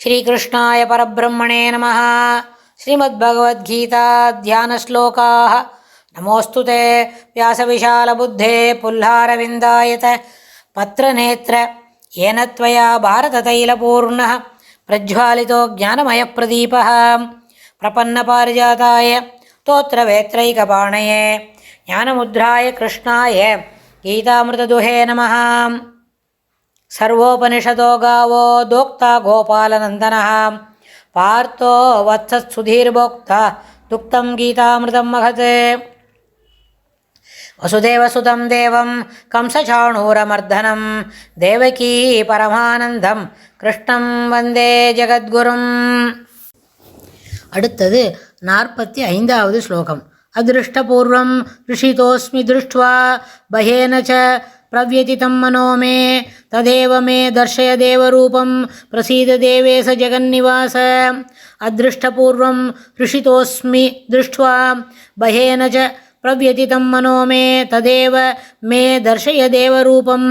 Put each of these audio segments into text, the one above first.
श्रीकृष्णाय परब्रह्मणे नमः। श्रीमद्भगवद्गीता ध्यानश्लोकाः। नमोऽस्तु ते व्यासविशालबुद्धे पुल्लारविन्दायत पत्रनेत्र येन त्वया भारततैलपूर्णः प्रज्वालितो ज्ञानमयप्रदीपः प्रपन्नपारिजाताय स्तोत्रवेत्रैकपाणये ज्ञानमुद्राय कृष्णाय गीतामृतदुहे नमः। सर्वोपनिषदो गावो दोक्ता गोपालनन्दनः पार्थो वत्सत्सुधीर्भोक्ता दुक्तं गीतामृतं महत्। वसुदेवसुतं देवं कंसचाणूरमर्दनं देवकी परमानन्दं कृष्णं वन्दे जगद्गुरुम्। அடுத்தது 45வது ஸ்லோகம். அதிருஷ்டபூர்வம் ऋषितोऽस्मि दृष्ट्वा भयेन च प्रव्यतितं मनो मे तदेव मे दर्शय देवरूपं प्रसीद देवेश जगन्निवास। अदृष्टपूर्वं ऋषितोऽस्मि दृष्ट्वा भयेन च प्रव्यतितं मनो मे तदेव मे दर्शय देवरूपं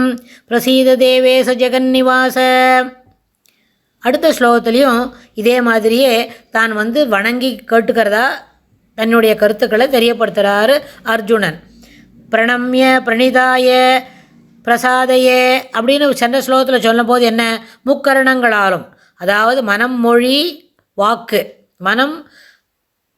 प्रसीद देवेश जगन्निवास. அடுத்த ஸ்லோகத்துலேயும் இதே மாதிரியே தான் வணங்கி கேட்டுக்கிறதா தன்னுடைய கருத்துக்களை தெரியப்படுத்துகிறார் அர்ஜுனன். பிரணம்ய பிரணிதாய பிரசாதையே அப்படின்னு சென்ற ஸ்லோகத்தில் சொல்லும் போது என்ன, முக்கரணங்களாலும், அதாவது மனம் மொழி வாக்கு,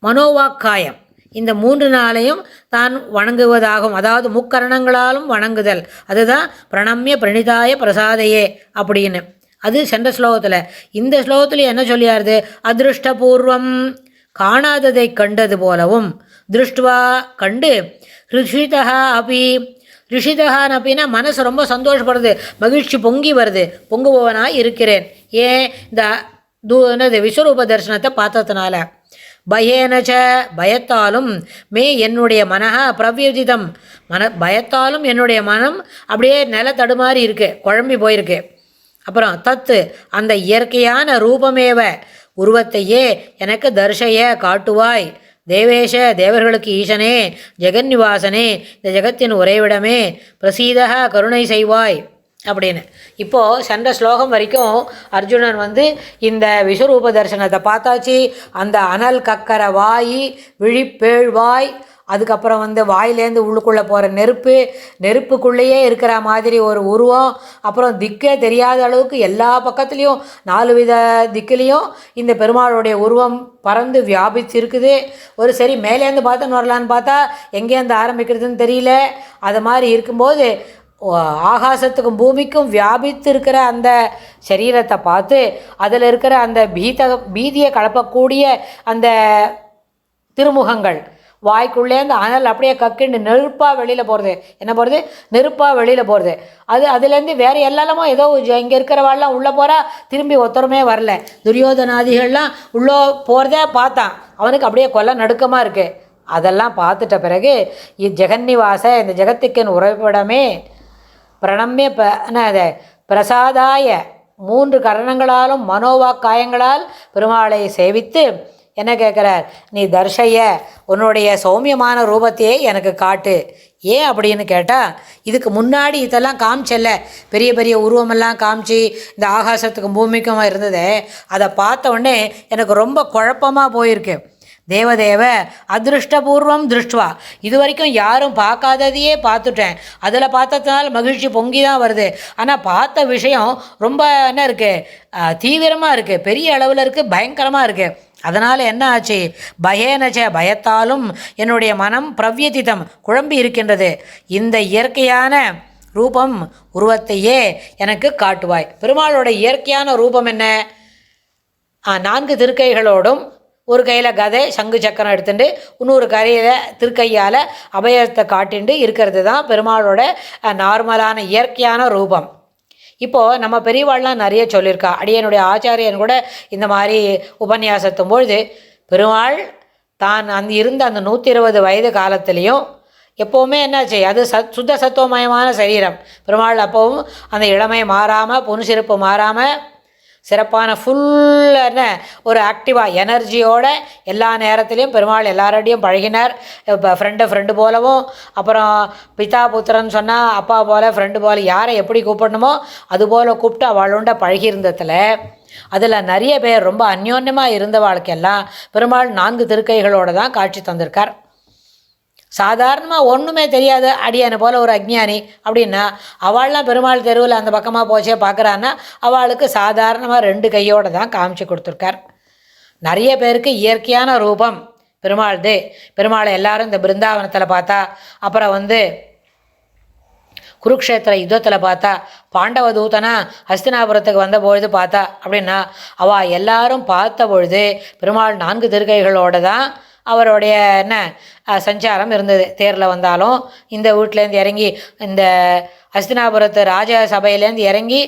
மனோவாக்காயம், இந்த 3 நாளையும் தான் வணங்குவதாகும். அதாவது முக்கரணங்களாலும் வணங்குதல், அதுதான் பிரணம்ய பிரணிதாய பிரசாதையே அப்படின்னு. அது சென்ற ஸ்லோகத்தில். இந்த ஸ்லோகத்தில் என்ன சொல்லியாருது, அதிருஷ்டபூர்வம் காணாததை கண்டது போலவும், திருஷ்டுவா கண்டு, ரிஷிதா அப்படி, ரிஷிதகான் அப்படின்னா மனசு ரொம்ப சந்தோஷப்படுது, மகிழ்ச்சி பொங்கி வருது, பொங்குபவனாய் இருக்கிறேன். ஏன், இந்த விஸ்வரூப தரிசனத்தை பார்த்ததுனால. பயேனச்ச பயத்தாலும், மே என்னுடைய மனஹா பிரவ்யஜிதம் பயத்தாலும் என்னுடைய மனம் அப்படியே நில தடுமாறி இருக்கு, குழம்பி போயிருக்கு. அப்புறம் தத்து அந்த இயற்கையான ரூபமேவ உருவத்தையே எனக்கு தர்ஷய காட்டுவாய், தேவேஷ தேவர்களுக்கு ஈசனே, ஜெகன்னிவாசனே இந்த ஜெகத்தின் உறைவிடமே, பிரசீதக கருணை செய்வாய் அப்படின்னு. இப்போது சென்ற ஸ்லோகம் வரைக்கும் அர்ஜுனன் இந்த விஸ்வரூப தரிசனத்தை பார்த்தாச்சு. அந்த அனல் கக்கர வாய், விழிப்பேழ்வாய், அதுக்கப்புறம் வாயிலேருந்து உள்ளுக்குள்ளே போகிற நெருப்புக்குள்ளேயே இருக்கிற மாதிரி ஒரு உருவம், அப்புறம் திக்கே தெரியாத அளவுக்கு எல்லா பக்கத்துலேயும் 4 வித திக்கிலையும் இந்த பெருமாளுடைய உருவம் பறந்து வியாபித்து இருக்குது. ஒரு சரி மேலேருந்து பார்த்துன்னு வரலான்னு பார்த்தா எங்கேருந்து ஆரம்பிக்கிறதுன்னு தெரியல. அது மாதிரி இருக்கும்போது ஆகாசத்துக்கும் பூமிக்கும் வியாபித்து இருக்கிற அந்த சரீரத்தை பார்த்து அதில் இருக்கிற அந்த பீதியை கலப்பக்கூடிய அந்த திருமுகங்கள், வாய்க்குள்ளேருந்து அனல் அப்படியே கக்கிண்டு நெருப்பாக வெளியில் போகிறது, என்ன போகிறது, நெருப்பாக வெளியில் போகிறது. அதுலேருந்து வேறு எல்லாமோ ஏதோ இங்கே இருக்கிறவாள்லாம் உள்ளே போகிறா, திரும்பி ஒருத்தருமே வரல. துரியோதனாதிகள்லாம் உள்ளே போகிறதே பார்த்தான், அவனுக்கு அப்படியே கொல்ல நடுக்கமாக இருக்குது. அதெல்லாம் பார்த்துட்ட பிறகு ஜெகன்னிவாச இந்த ஜெகத்துக்கின் உறைவிடமே, பிரணம்ய பிரசாதாய 3 கரணங்களாலும் மனோவாக்காயங்களால் பெருமாளை சேவித்து என்ன கேட்குறார், நீ தர்ஷய உன்னுடைய சௌமியமான ரூபத்தையே எனக்கு காட்டு. ஏன் அப்படின்னு கேட்டால், இதுக்கு முன்னாடி இதெல்லாம் காமிச்சல்ல, பெரிய பெரிய உருவமெல்லாம் காமிச்சு இந்த ஆகாசத்துக்கும் பூமிக்கும் இருந்தது. அதை பார்த்த உடனே எனக்கு ரொம்ப குழப்பமாக போயிருக்கு. தேவதேவ அதிருஷ்டபூர்வம் திருஷ்டுவா, இது வரைக்கும் யாரும் பார்க்காததையே பார்த்துட்டேன். அதில் பார்த்ததுனால மகிழ்ச்சி பொங்கி தான் வருது. ஆனால் பார்த்த விஷயம் ரொம்ப என்ன இருக்குது, தீவிரமாக இருக்குது, பெரிய அளவில் இருக்குது, பயங்கரமாக இருக்குது. அதனால் என்ன ஆச்சு, பயேனச்ச பயத்தாலும் என்னுடைய மனம் பிரவ்யதிதம் குழம்பி இருக்கின்றது. இந்த இயற்கையான ரூபம் உருவத்தையே எனக்கு காட்டுவாய். பெருமாளோட இயற்கையான ரூபம் என்ன, 4 திருக்கைகளோடும் ஒரு கையில் கதை சங்கு சக்கரம் எடுத்துட்டு இன்னொரு கையில் திருக்கையால் அபயத்தை காட்டிண்டு இருக்கிறது தான் பெருமாளோட நார்மலான இயற்கையான ரூபம். இப்போது நம்ம பெரியவாள்லாம் நிறைய சொல்லியிருக்கா. அடியனுடைய ஆச்சாரியன் கூட இந்த மாதிரி உபன்யாசத்தும் பொழுது, பெருமாள் தான் இருந்த அந்த 120 வயது காலத்துலேயும் எப்போவுமே என்னாச்சு, அது சுத்த சத்துவமயமான சரீரம். பெருமாள் அப்போவும் அந்த இளமை மாறாமல், புன்சிறப்பு மாறாமல், சிறப்பான ஃபுல்லான ஒரு ஆக்டிவாக எனர்ஜியோட எல்லா நேரத்துலையும் பெருமாள் எல்லாரோடையும் பழகினார். இப்போ ஃப்ரெண்டு போலவும், அப்புறம் பிதா புத்திரன் சொன்னால் அப்பா போல், ஃப்ரெண்டு போல், யாரை எப்படி கூப்பிடணுமோ அதுபோல் கூப்பிட்டு அவளோட பழகியிருந்ததில் அதில் நிறைய பேர் ரொம்ப அந்யோன்யமாக இருந்தவாளுக்கெல்லாம் பெருமாள் 4 திருக்கைகளோடு தான் காட்சி தந்திருக்கார். சாதாரணமாக ஒன்றுமே தெரியாத அடியானை போல் ஒரு அஜ்ஞானி அப்படின்னா அவள்லாம் பெருமாள் தெருவில் அந்த பக்கமாக போச்சே பார்க்குறான்னா அவளுக்கு சாதாரணமாக 2 கையோடு தான் காமிச்சு கொடுத்துருக்கார். நிறைய பேருக்கு இயற்கையான ரூபம் பெருமாள்து. பெருமாளை எல்லாரும் இந்த பிருந்தாவனத்தில் பார்த்தா, அப்புறம் குருக்ஷேத்திர யுத்தத்தில் பார்த்தா, பாண்டவ தூதனா ஹஸ்தினாபுரத்துக்கு வந்த பொழுது பார்த்தா அப்படின்னா அவள் எல்லாரும் பார்த்த பொழுது பெருமாள் 4 திருக்கைகளோடு தான் அவருடைய சஞ்சாரம் இருந்தது. தேரில் வந்தாலும், இந்த வீட்டிலேருந்து இறங்கி இந்த ஹஸ்தினாபுரத்து ராஜ சபையிலேருந்து இறங்கி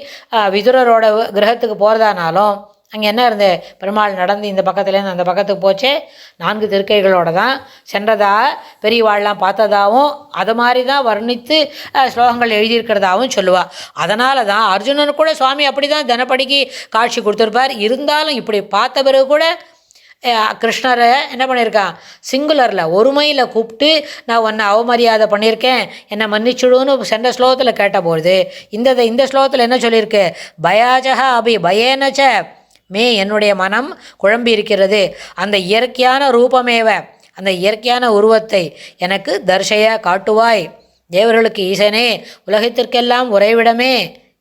விதுரரோட கிரகத்துக்கு போகிறதானாலும் அங்கே என்ன இருந்தது, பெருமாள் நடந்து இந்த பக்கத்துலேருந்து அந்த பக்கத்துக்கு போச்சே 4 திருக்கைகளோடு தான் சென்றதா பெரியவாள்லாம் பார்த்ததாகவும் அது மாதிரி தான் வர்ணித்து ஸ்லோகங்கள் எழுதியிருக்கிறதாகவும் சொல்லுவாள். அதனால தான் அர்ஜுனனுக்கு கூட சுவாமி அப்படி தான் தினப்படிக்கு காட்சி கொடுத்துருப்பார். இருந்தாலும் இப்படி பார்த்த பிறகு கூட கிருஷ்ணரை என்ன பண்ணியிருக்கான், சிங்குலரில் ஒருமையில் கூப்பிட்டு நான் உன்னை அவமரியாதை பண்ணியிருக்கேன், என்னை மன்னிச்சுடுன்னு சென்ற ஸ்லோகத்தில் கேட்டபோது இந்த ஸ்லோகத்தில் என்ன சொல்லியிருக்கு, பயாஜகா அபி பயேனச்ச மே, என்னுடைய மனம் குழம்பி இருக்கிறது. அந்த இயற்கையான ரூபமேவ, அந்த இயற்கையான உருவத்தை எனக்கு தர்ஷைய காட்டுவாய். தேவர்களுக்கு ஈசனே, உலகத்திற்கெல்லாம் உறைவிடமே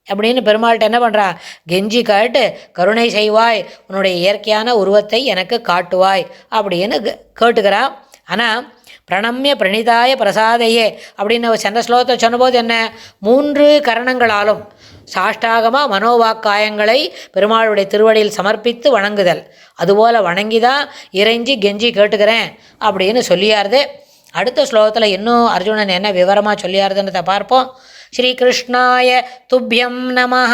அப்படின்னு பெருமாள்கிட்ட என்ன பண்ணுறான், கெஞ்சி காட்டு கருணை செய்வாய், உன்னுடைய இயற்கையான உருவத்தை எனக்கு காட்டுவாய் அப்படின்னு கேட்டுக்கிறான். ஆனால் பிரணம்ய பிரணிதாய பிரசாதையே அப்படின்னு சென்ற ஸ்லோகத்தை சொன்னபோது என்ன, 3 கரணங்களாலும் சாஷ்டாகமாக மனோவாக்காயங்களை பெருமாளுடைய திருவடியில் சமர்ப்பித்து வணங்குதல், அதுபோல் வணங்கி தான் இறைஞ்சி கெஞ்சி கேட்டுக்கிறேன் அப்படின்னு சொல்லியாருது. அடுத்த ஸ்லோகத்தில் இன்னும் அர்ஜுனன் என்ன விவரமாக சொல்லியாருதுன்றதை பார்ப்போம். ஸ்ரீகிருஷ்ணாய துப்யம் நமஹ.